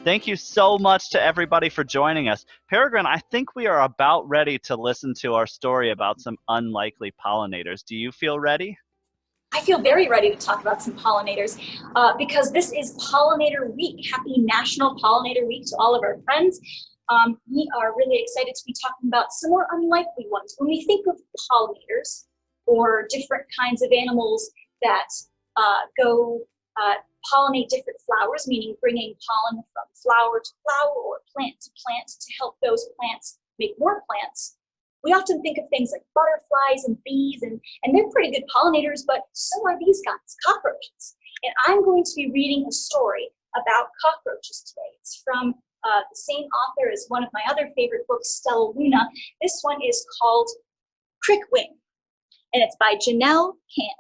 Thank you so much to everybody for joining us. Peregrine, I think we are about ready to listen to our story about some unlikely pollinators. Do you feel ready? I feel very ready to talk about some pollinators because this is Pollinator Week. Happy National Pollinator Week to all of our friends. We are really excited to be talking about some more unlikely ones. When we think of pollinators or different kinds of animals that go pollinate different flowers, meaning bringing pollen from flower to flower or plant to plant to help those plants make more plants, we often think of things like butterflies and bees, and they're pretty good pollinators, but so are these guys, cockroaches. And I'm going to be reading a story about cockroaches today. It's from the same author as one of my other favorite books, Stella Luna. This one is called Crickwing, and it's by Janelle Cannon.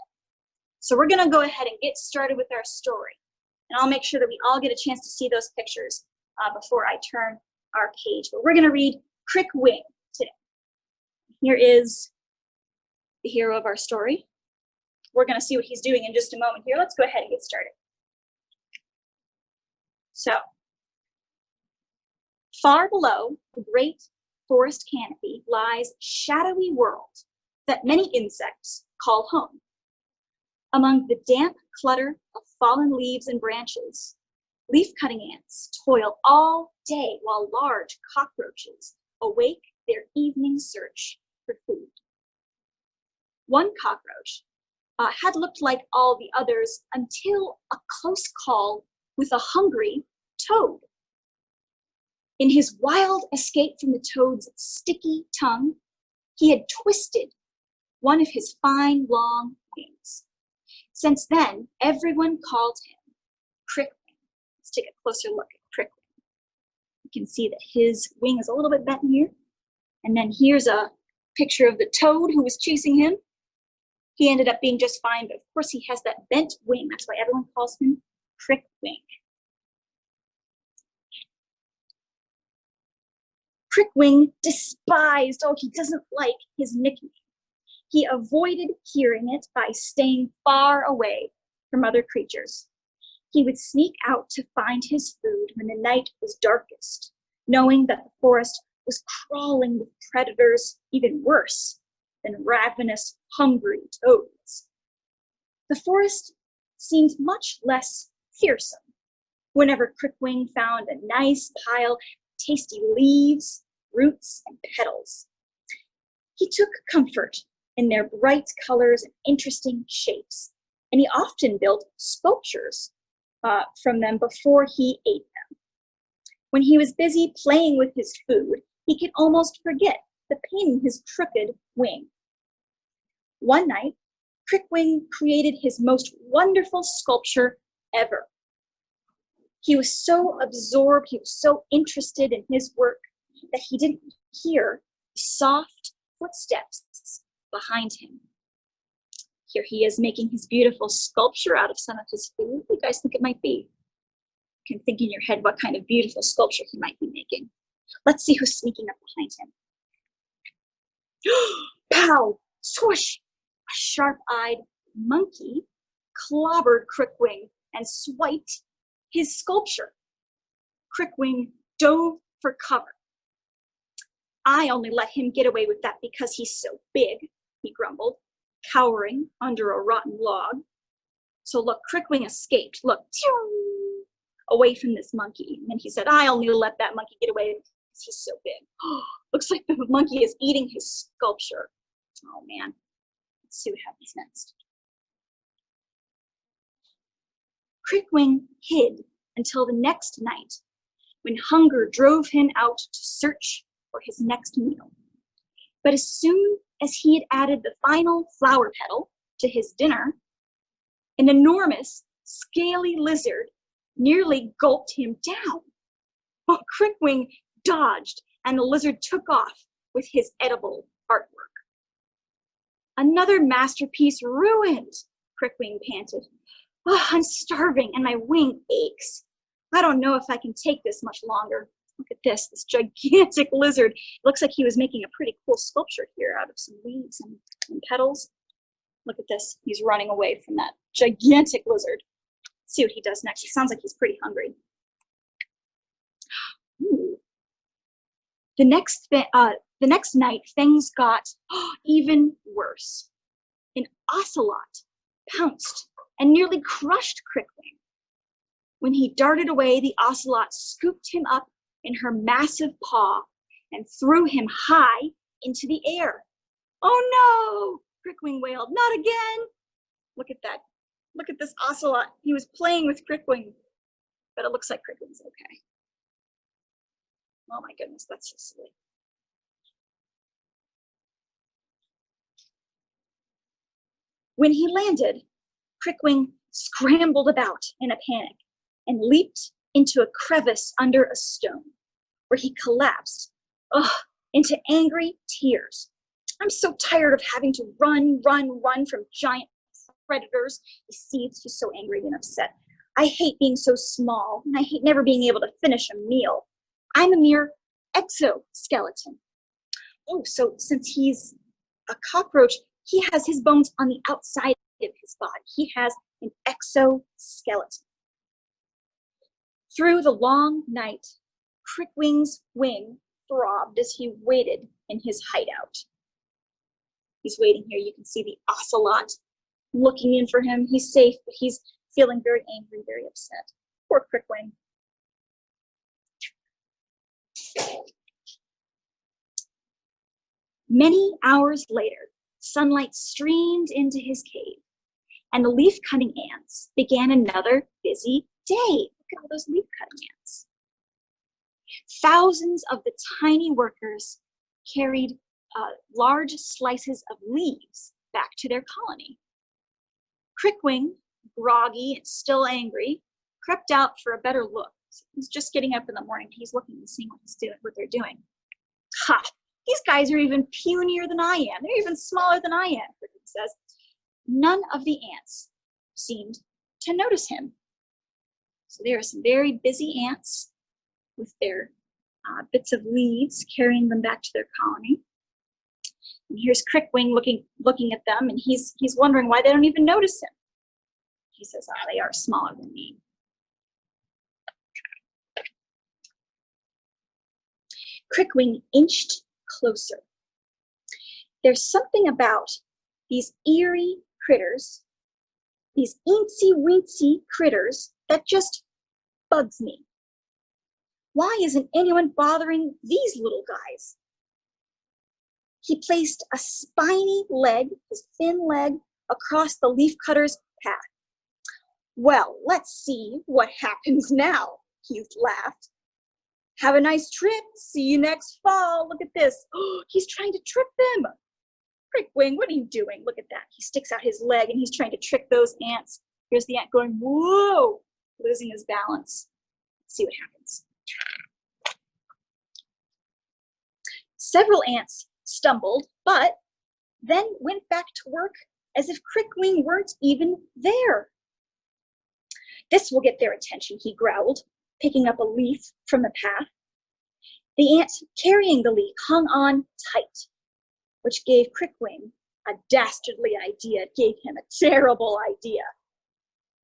So we're gonna go ahead and get started with our story. And I'll make sure that we all get a chance to see those pictures before I turn our page. But we're gonna read Crickwing today. Here is the hero of our story. We're going to see what he's doing in just a moment here. Let's go ahead and get started. So, far below the great forest canopy lies a shadowy world that many insects call home. Among the damp clutter of fallen leaves and branches, leaf-cutting ants toil all day while large cockroaches awake their evening search for food. One cockroach had looked like all the others until a close call with a hungry toad. In his wild escape from the toad's sticky tongue, he had twisted one of his fine long wings. Since then, everyone called him Crickwing. Let's take a closer look at Crickwing. You can see that his wing is a little bit bent here. And then here's a picture of the toad who was chasing him. He ended up being just fine, but of course he has that bent wing. That's why everyone calls him Crickwing. Crickwing despised, he doesn't like his nickname. He avoided hearing it by staying far away from other creatures. He would sneak out to find his food when the night was darkest, knowing that the forest was crawling with predators even worse than ravenous, hungry toads. The forest seemed much less fearsome whenever Crickwing found a nice pile of tasty leaves, roots, and petals. He took comfort in their bright colors and interesting shapes, and he often built sculptures from them before he ate them. When he was busy playing with his food, he could almost forget the pain in his crooked wing. One night, Crickwing created his most wonderful sculpture ever. He was so absorbed, he was so interested in his work that he didn't hear the soft footsteps behind him. Here he is making his beautiful sculpture out of some of his food. What do you guys think it might be? You can think in your head what kind of beautiful sculpture he might be making. Let's see who's sneaking up behind him. Pow! Swoosh! A sharp-eyed monkey clobbered Crickwing and swiped his sculpture. Crickwing dove for cover. I only let him get away with that because he's so big, he grumbled, cowering under a rotten log. So look, Crickwing escaped, look, away from this monkey. And then he said, I only let that monkey get away because he's so big. Looks like the monkey is eating his sculpture. Oh man, let's see what happens next. Crickwing hid until the next night when hunger drove him out to search for his next meal. But as soon as he had added the final flower petal to his dinner, an enormous, scaly lizard nearly gulped him down. Well, Crickwing dodged, and the lizard took off with his edible artwork. Another masterpiece ruined, Crickwing panted. Oh, I'm starving and my wing aches. I don't know if I can take this much longer. Look at this gigantic lizard. It looks like he was making a pretty cool sculpture here out of some leaves and petals. Look at this. He's running away from that gigantic lizard. Let's see what he does next. It sounds like he's pretty hungry. Ooh. The next night, things got even worse. An ocelot pounced and nearly crushed Crickwing. When he darted away, the ocelot scooped him up in her massive paw and threw him high into the air. Oh no, Crickwing wailed, not again. Look at that. Look at this ocelot. He was playing with Crickwing, but it looks like Crickwing's okay. Oh my goodness, that's so silly. When he landed, Crickwing scrambled about in a panic and leaped into a crevice under a stone, where he collapsed into angry tears. I'm so tired of having to run from giant predators. He seethed. He's so angry and upset. I hate being so small, and I hate never being able to finish a meal. I'm a mere exoskeleton. Oh, so since he's a cockroach, he has his bones on the outside of his body. He has an exoskeleton. Through the long night, Crickwing's wing throbbed as he waited in his hideout. He's waiting here. You can see the ocelot looking in for him. He's safe, but he's feeling very angry, very upset. Poor Crickwing. Many hours later, sunlight streamed into his cave, and the leaf-cutting ants began another busy day. Look at all those leaf-cutting ants. Thousands of the tiny workers carried large slices of leaves back to their colony. Crickwing, groggy and still angry, crept out for a better look. He's just getting up in the morning. He's looking and seeing what they're doing. Ha! These guys are even punier than I am. They're even smaller than I am, Crickwing says. None of the ants seemed to notice him. So there are some very busy ants with their bits of leaves, carrying them back to their colony. And here's Crickwing looking at them, and he's wondering why they don't even notice him. He says, they are smaller than me. Crickwing inched closer. There's something about these eerie critters, these eensy-weensy critters, that just bugs me. Why isn't anyone bothering these little guys? He placed a spiny leg, his thin leg, across the leafcutter's path. Well, let's see what happens now, he laughed. Have a nice trip. See you next fall. Look at this. Oh, he's trying to trip them. Crickwing, what are you doing? Look at that. He sticks out his leg and he's trying to trick those ants. Here's the ant going, whoa, losing his balance. Let's see what happens. Several ants stumbled, but then went back to work as if Crickwing weren't even there. This will get their attention, he growled, picking up a leaf from the path. The ant carrying the leaf hung on tight, which gave Crickwing a dastardly idea. It gave him a terrible idea.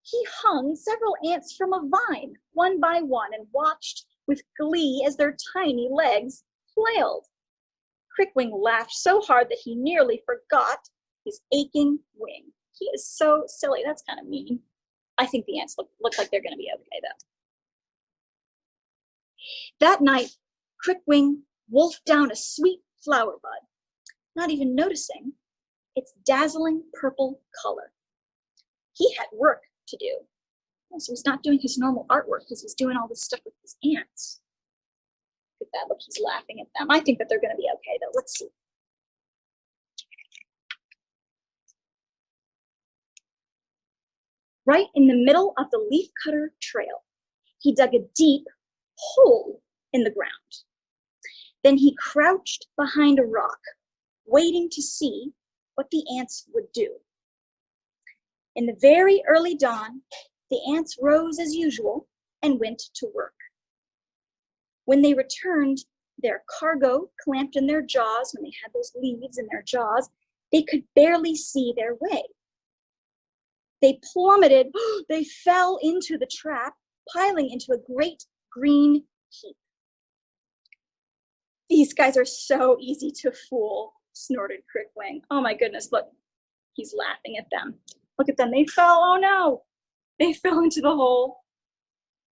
He hung several ants from a vine, one by one, and watched with glee as their tiny legs flailed. Crickwing laughed so hard that he nearly forgot his aching wing. He is so silly. That's kind of mean. I think the ants look like they're going to be okay, though. That night, Crickwing wolfed down a sweet flower bud, not even noticing its dazzling purple color. He had work to do. So he's not doing his normal artwork because he's doing all this stuff with his ants. Look at that. Look, he's laughing at them. I think that they're going to be okay, though. Let's see. Right in the middle of the leafcutter trail, he dug a deep hole in the ground. Then he crouched behind a rock, waiting to see what the ants would do. In the very early dawn, the ants rose as usual and went to work. When they returned, their cargo clamped in their jaws, when they had those leaves in their jaws, they could barely see their way. They plummeted, they fell into the trap, piling into a great green heap. These guys are so easy to fool, snorted Crickwing. Oh my goodness, look, he's laughing at them. Look at them, they fell, oh no, they fell into the hole.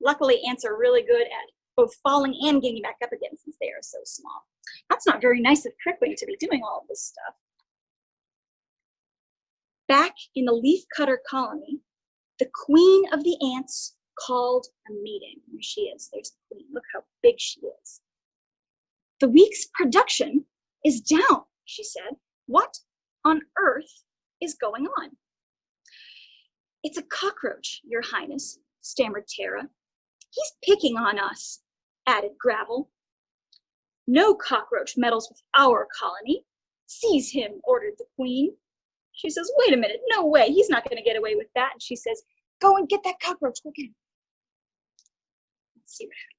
Luckily, ants are really good at both falling and getting back up again since they are so small. That's not very nice of Crickwing to be doing all of this stuff. Back in the leafcutter colony, the queen of the ants called a meeting. There she is, there's the queen, look how big she is. The week's production is down, she said. What on earth is going on? It's a cockroach, your highness, stammered Tara. He's picking on us, added Gravel. No cockroach meddles with our colony. Seize him, ordered the queen. She says, wait a minute, no way, he's not going to get away with that. And she says, go and get that cockroach, go get him. Let's see what happens.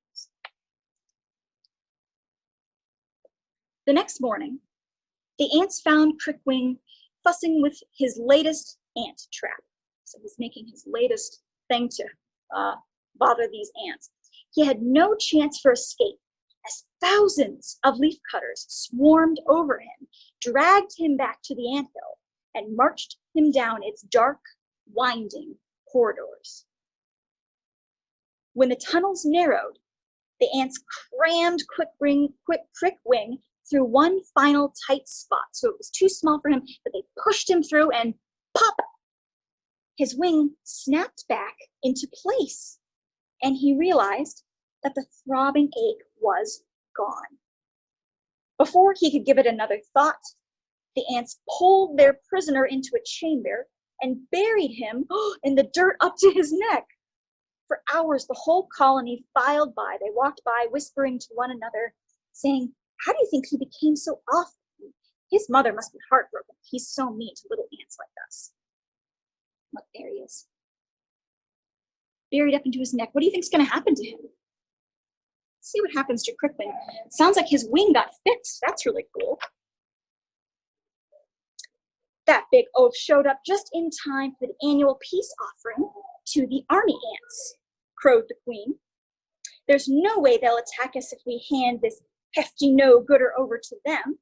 The next morning, the ants found Crickwing fussing with his latest ant trap. So he's making his latest thing to bother these ants. He had no chance for escape as thousands of leafcutters swarmed over him, dragged him back to the anthill, and marched him down its dark, winding corridors. When the tunnels narrowed, the ants crammed Crickwing through one final tight spot. So it was too small for him, but they pushed him through and pop! His wing snapped back into place, and he realized that the throbbing ache was gone. Before he could give it another thought, the ants pulled their prisoner into a chamber and buried him in the dirt up to his neck. For hours, the whole colony filed by. They walked by, whispering to one another, saying, how do you think he became so awful? His mother must be heartbroken. He's so mean to little ants like us. Look, there he is. Buried up into his neck. What do you think's going to happen to him? Let's see what happens to Crickwing. Sounds like his wing got fixed. That's really cool. That big oaf showed up just in time for the annual peace offering to the army ants, crowed the queen. There's no way they'll attack us if we hand this hefty no-gooder over to them.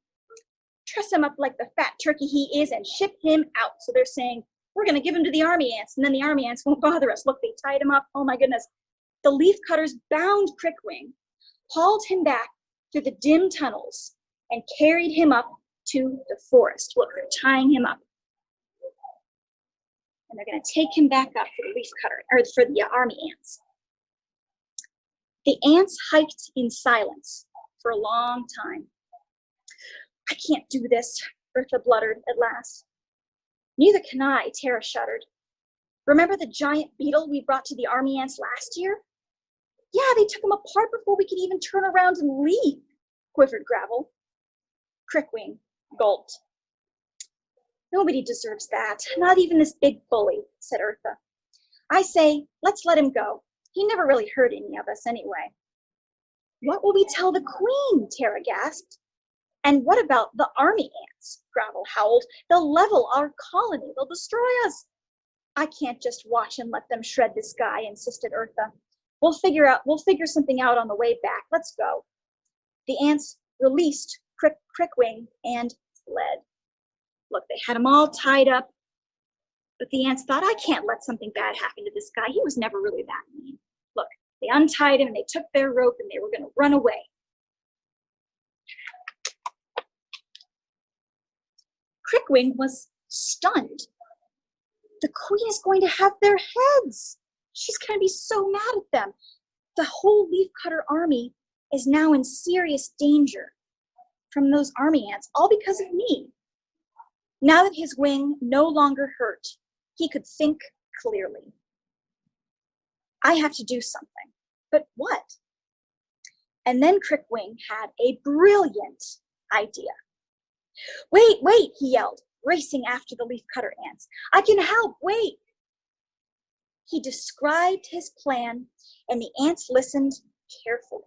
Truss him up like the fat turkey he is and ship him out. So they're saying, we're going to give him to the army ants, and then the army ants won't bother us. Look, they tied him up. Oh my goodness. The leafcutters bound Crickwing, hauled him back through the dim tunnels, and carried him up to the forest. Look, they're tying him up. And they're going to take him back up for the leafcutter, or for the army ants. The ants hiked in silence for a long time. I can't do this, Bertha bluttered at last. Neither can I, Tara shuddered. Remember the giant beetle we brought to the army ants last year? Yeah, they took him apart before we could even turn around and leave, quivered Gravel. Crickwing gulped. Nobody deserves that, not even this big bully, said Eartha. I say, let's let him go. He never really hurt any of us anyway. What will we tell the queen? Tara gasped. And what about the army ants? Gravel howled. They'll level our colony. They'll destroy us. I can't just watch and let them shred this guy, insisted Eartha. We'll figure something out on the way back. Let's go. The ants released Crickwing and fled. Look, they had him all tied up, but the ants thought, I can't let something bad happen to this guy. He was never really that mean. Look, they untied him and they took their rope and they were going to run away. Crickwing was stunned. The queen is going to have their heads. She's going to be so mad at them. The whole leafcutter army is now in serious danger from those army ants, all because of me. Now that his wing no longer hurt, he could think clearly. I have to do something, but what? And then Crickwing had a brilliant idea. Wait, he yelled, racing after the leafcutter ants. I can help, wait. He described his plan, and the ants listened carefully.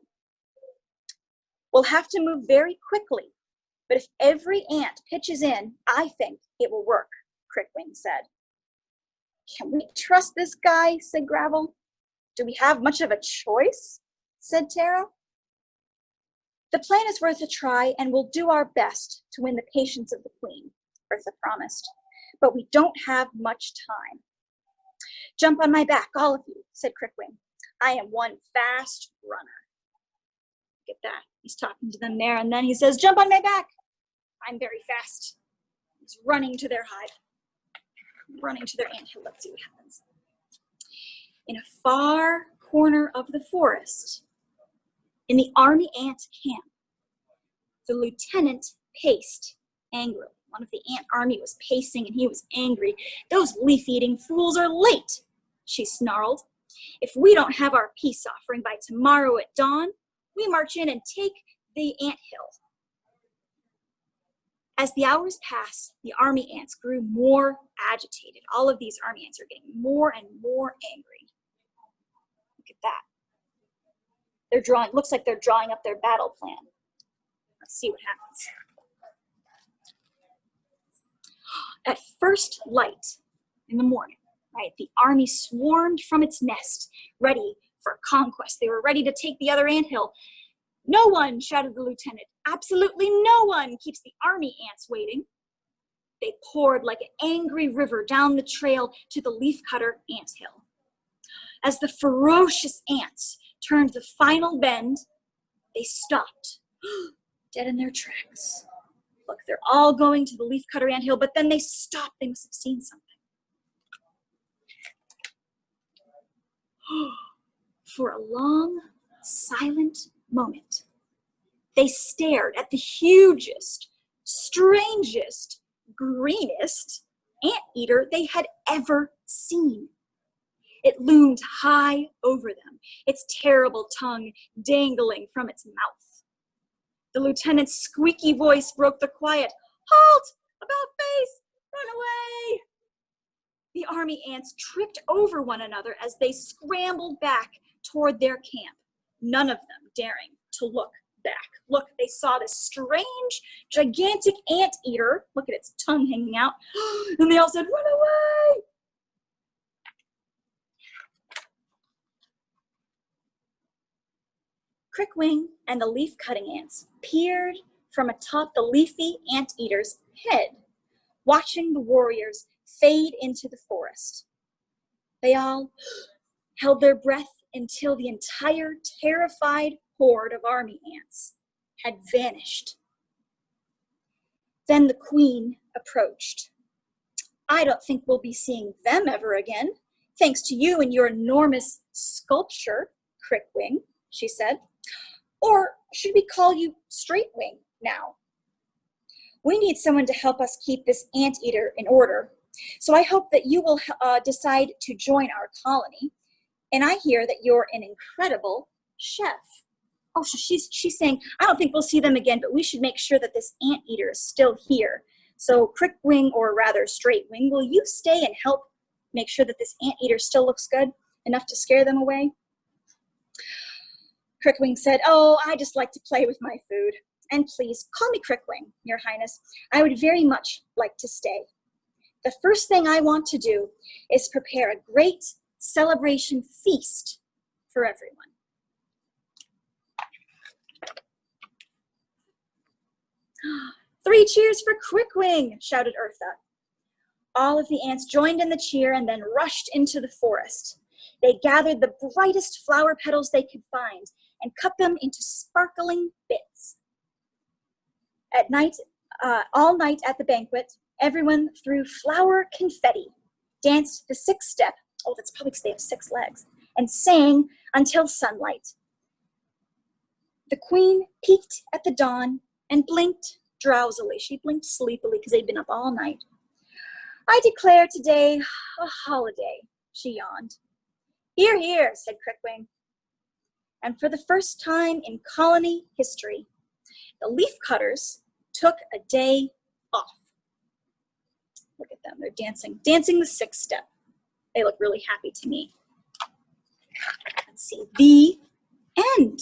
We'll have to move very quickly, but if every ant pitches in, I think it will work, Crickwing said. Can we trust this guy? Said Gravel. Do we have much of a choice? Said Tara. The plan is worth a try, and we'll do our best to win the patience of the queen, Bertha promised. But we don't have much time. Jump on my back, all of you, said Crickwing. I am one fast runner. Look at that. He's talking to them there, and then he says, jump on my back. I'm very fast. He's running to their hive, running to their anthill. Let's see what happens. In a far corner of the forest, in the army ant camp, the lieutenant paced angrily. One of the ant army was pacing, and he was angry. Those leaf-eating fools are late, she snarled. If we don't have our peace offering by tomorrow at dawn, we march in and take the anthill. As the hours passed, the army ants grew more agitated. All of these army ants are getting more and more angry. Look at that. Looks like they're drawing up their battle plan. Let's see what happens. At first light in the morning, right, the army swarmed from its nest, ready for conquest. They were ready to take the other anthill. No one, shouted the lieutenant, absolutely no one keeps the army ants waiting. They poured like an angry river down the trail to the leafcutter anthill. As the ferocious ants turned the final bend, they stopped, dead in their tracks. Look, they're all going to the leafcutter anthill, but then they stopped. They must have seen something. For a long, silent moment, they stared at the hugest, strangest, greenest anteater they had ever seen. It loomed high over them, its terrible tongue dangling from its mouth. The lieutenant's squeaky voice broke the quiet. Halt! About face! Run away! The army ants tripped over one another as they scrambled back toward their camp, none of them daring to look back. Look, they saw this strange, gigantic anteater. Look at its tongue hanging out. And they all said, run away! Crickwing and the leaf-cutting ants peered from atop the leafy anteater's head, watching the warriors fade into the forest. They all held their breath until the entire terrified horde of army ants had vanished. Then the queen approached. I don't think we'll be seeing them ever again, thanks to you and your enormous sculpture, Crickwing, she said. Or should we call you Straightwing now? We need someone to help us keep this anteater in order. So I hope that you will decide to join our colony. And I hear that you're an incredible chef. Oh, so she's saying, I don't think we'll see them again, but we should make sure that this anteater is still here. So Crickwing, or rather Straightwing, will you stay and help make sure that this anteater still looks good, enough to scare them away? Crickwing said, oh, I just like to play with my food. And please, call me Crickwing, Your Highness. I would very much like to stay. The first thing I want to do is prepare a great celebration feast for everyone. Three cheers for Crickwing, shouted Eartha. All of the ants joined in the cheer and then rushed into the forest. They gathered the brightest flower petals they could find and cut them into sparkling bits. At night, all night at the banquet, everyone threw flower confetti, danced the six-step, oh, that's probably because they have 6 legs, and sang until sunlight. The queen peeked at the dawn and blinked drowsily. She blinked sleepily because they'd been up all night. I declare today a holiday, she yawned. Hear, hear, said Crickwing. And for the first time in colony history, the leafcutters took a day off. Look at them, they're dancing the 6-step. They look really happy to me. Let's see, the end.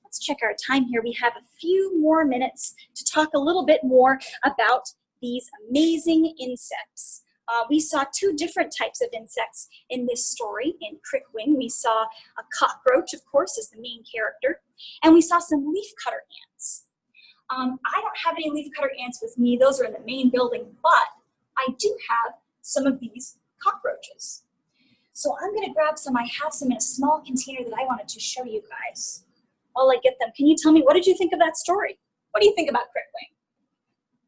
Let's check our time here. We have a few more minutes to talk a little bit more about these amazing insects. We saw two different types of insects in this story. In Crickwing, we saw a cockroach, of course, as the main character, and we saw some leafcutter ants. I don't have any leafcutter ants with me. Those are in the main building, but I do have some of these cockroaches. So I'm going to grab some. I have some in a small container that I wanted to show you guys. While I get them, can you tell me, what did you think of that story? What do you think about Crickwing?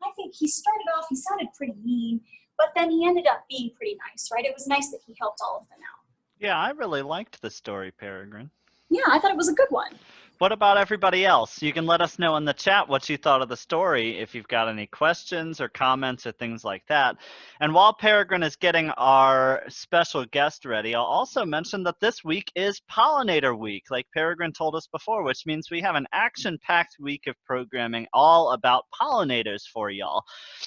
I think he started off, he sounded pretty mean, but then he ended up being pretty nice, right? It was nice that he helped all of them out. Yeah, I really liked the story, Peregrine. Yeah, I thought it was a good one. What about everybody else? You can let us know in the chat what you thought of the story if you've got any questions or comments or things like that. And while Peregrine is getting our special guest ready, I'll also mention that this week is Pollinator Week, like Peregrine told us before, which means we have an action-packed week of programming all about pollinators for y'all.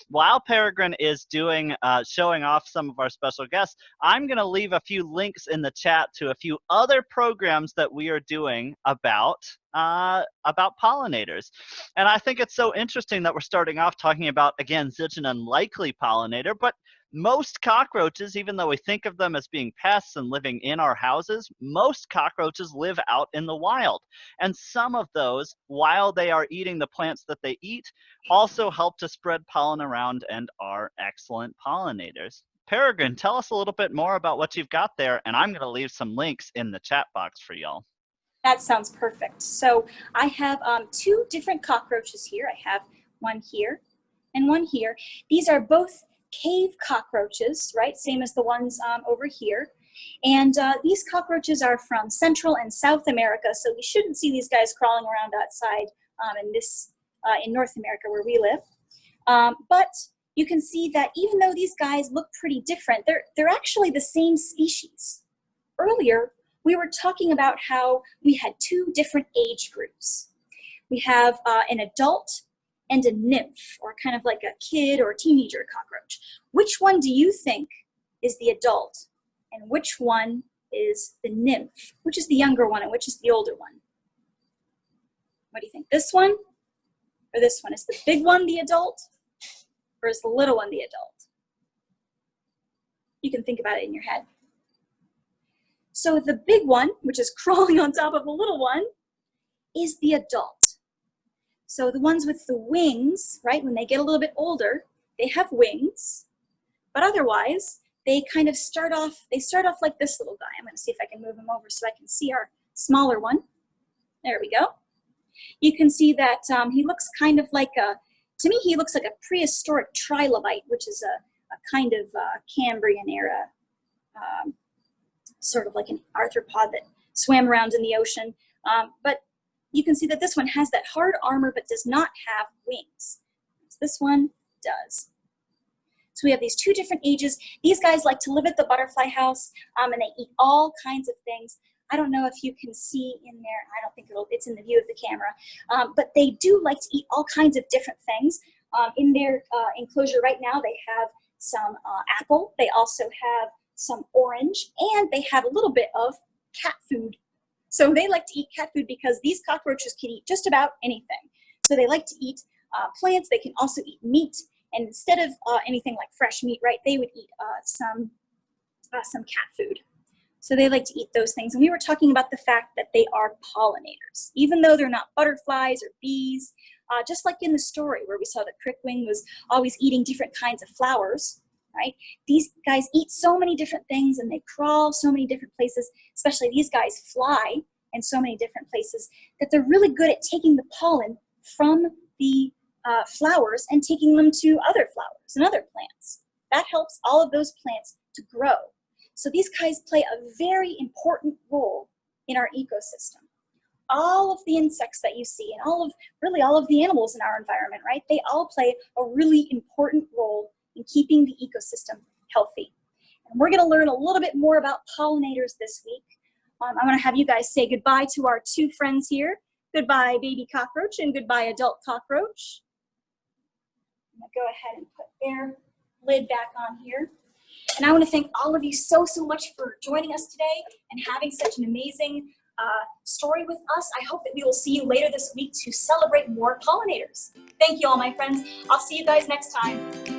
While Peregrine is showing off some of our special guests, I'm going to leave a few links in the chat to a few other programs that we are doing about pollinators. And I think it's so interesting that we're starting off talking about, again, such an unlikely pollinator, but most cockroaches, even though we think of them as being pests and living in our houses, most cockroaches live out in the wild. And some of those, while they are eating the plants that they eat, also help to spread pollen around and are excellent pollinators. Peregrine, tell us a little bit more about what you've got there, and I'm going to leave some links in the chat box for y'all. That sounds perfect. So I have two different cockroaches here. I have one here and one here. These are both cave cockroaches, right? Same as the ones over here. And these cockroaches are from Central and South America, so we shouldn't see these guys crawling around outside in North America where we live. But you can see that even though these guys look pretty different, they're actually the same species. Earlier, we were talking about how we had two different age groups. We have an adult and a nymph, or kind of like a kid or teenager cockroach. Which one do you think is the adult, and which one is the nymph? Which is the younger one, and which is the older one? What do you think? This one or this one? Is the big one the adult, or is the little one the adult? You can think about it in your head. So the big one, which is crawling on top of the little one, is the adult. So the ones with the wings, right, when they get a little bit older, they have wings, but otherwise they kind of start off like this little guy. I'm going to see if I can move him over so I can see our smaller one. There we go. You can see that he looks kind of like to me he looks like a prehistoric trilobite, which is a kind of Cambrian era sort of like an arthropod that swam around in the ocean. But you can see that this one has that hard armor but does not have wings. This one does. So we have these two different ages. These guys like to live at the butterfly house, and they eat all kinds of things. I don't know if you can see in there. I don't think it's in the view of the camera. But they do like to eat all kinds of different things. In their enclosure right now, they have some apple. They also have some orange, and they have a little bit of cat food. So they like to eat cat food because these cockroaches can eat just about anything. So they like to eat plants. They can also eat meat, and instead of anything like fresh meat, right, they would eat some cat food. So they like to eat those things. And we were talking about the fact that they are pollinators, even though they're not butterflies or bees. Just like in the story where we saw that Crickwing was always eating different kinds of flowers. Right? These guys eat so many different things, and they crawl so many different places, especially these guys fly in so many different places, that they're really good at taking the pollen from the flowers and taking them to other flowers and other plants. That helps all of those plants to grow. So these guys play a very important role in our ecosystem. All of the insects that you see, and really all of the animals in our environment, right? They all play a really important role in keeping the ecosystem healthy. And we're going to learn a little bit more about pollinators this week. I'm going to have you guys say goodbye to our two friends here. Goodbye, baby cockroach, and goodbye, adult cockroach. I'm going to go ahead and put their lid back on here. And I want to thank all of you so much for joining us today and having such an amazing story with us. I hope that we will see you later this week to celebrate more pollinators. Thank you all, my friends. I'll see you guys next time.